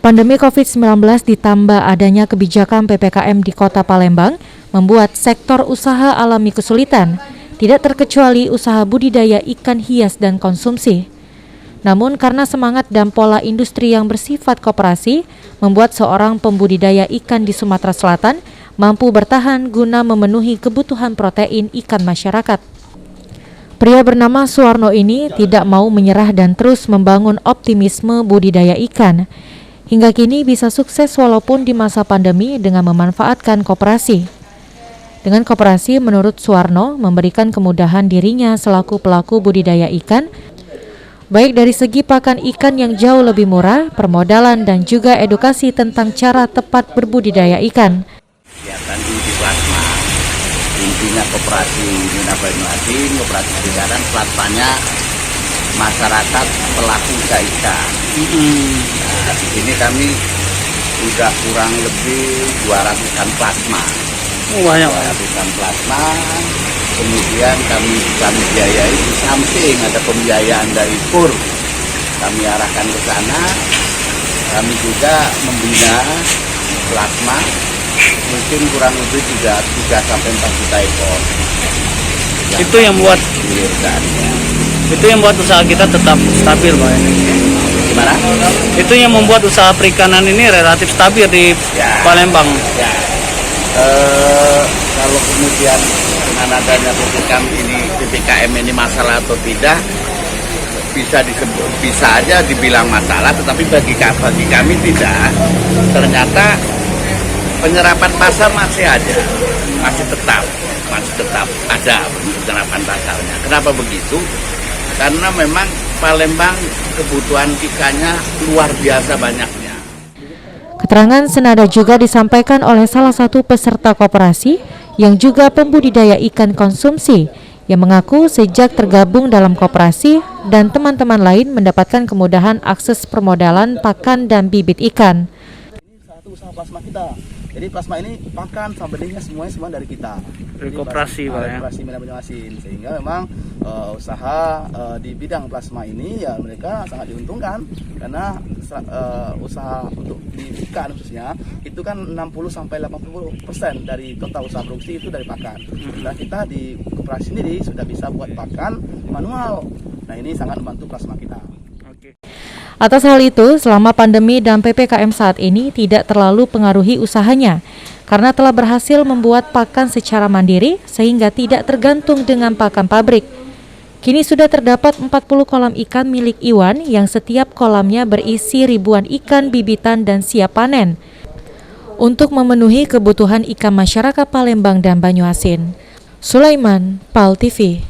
Pandemi COVID-19 ditambah adanya kebijakan PPKM di Kota Palembang membuat sektor usaha alami kesulitan, tidak terkecuali usaha budidaya ikan hias dan konsumsi. Namun karena semangat dan pola industri yang bersifat koperasi, membuat seorang pembudidaya ikan di Sumatera Selatan mampu bertahan guna memenuhi kebutuhan protein ikan masyarakat. Pria bernama Suwarno ini tidak mau menyerah dan terus membangun optimisme budidaya ikan. Hingga kini bisa sukses walaupun di masa pandemi dengan memanfaatkan koperasi. Dengan koperasi, menurut Suwarno, memberikan kemudahan dirinya selaku pelaku budidaya ikan, baik dari segi pakan ikan yang jauh lebih murah, permodalan, dan juga edukasi tentang cara tepat berbudidaya ikan. Kegiatan di plasma, intinya koperasi Mina Banyuasin, koperasi Segaran, plasmanya masyarakat pelaku usaha ikan. Nah, di sini kami sudah kurang lebih 200-an plasma. Banyak. 200-an plasma. Kemudian kami biayai di samping ada pembiayaan dari PUR. Kami arahkan ke sana. Kami juga membina plasma. Mungkin kurang lebih juga 3-4 juta ekor. Itu yang buat usaha kita tetap stabil, Pak. Gimana? Itu yang membuat usaha perikanan ini relatif stabil di Palembang. Ya. Kalau kemudian dengan adanya PPKM ini masalah atau tidak, bisa aja dibilang masalah, tetapi bagi kami tidak. Ternyata penyerapan pasar masih ada, masih tetap ada penyerapan pasarnya. Kenapa begitu? Karena memang Palembang kebutuhan ikannya luar biasa banyaknya. Keterangan senada juga disampaikan oleh salah satu peserta koperasi yang juga pembudidaya ikan konsumsi yang mengaku sejak tergabung dalam koperasi dan teman-teman lain mendapatkan kemudahan akses permodalan pakan dan bibit ikan. Ini satu usaha plasma kita. Jadi plasma ini pakan sama benihnya semua dari kita. Dari koperasi, Pak, ya. Koperasi Mina Banyuasin. Sehingga memang usaha di bidang plasma ini ya mereka sangat diuntungkan karena usaha untuk di ikan khususnya itu kan 60-80% dari total usaha produksi itu dari pakan. Nah, kita di koperasi sendiri sudah bisa buat pakan manual. Nah, ini sangat membantu plasma kita. Atas hal itu, selama pandemi dan PPKM saat ini tidak terlalu pengaruhi usahanya, karena telah berhasil membuat pakan secara mandiri sehingga tidak tergantung dengan pakan pabrik. Kini sudah terdapat 40 kolam ikan milik Iwan yang setiap kolamnya berisi ribuan ikan bibitan dan siap panen untuk memenuhi kebutuhan ikan masyarakat Palembang dan Banyuasin. Sulaiman, PAL TV.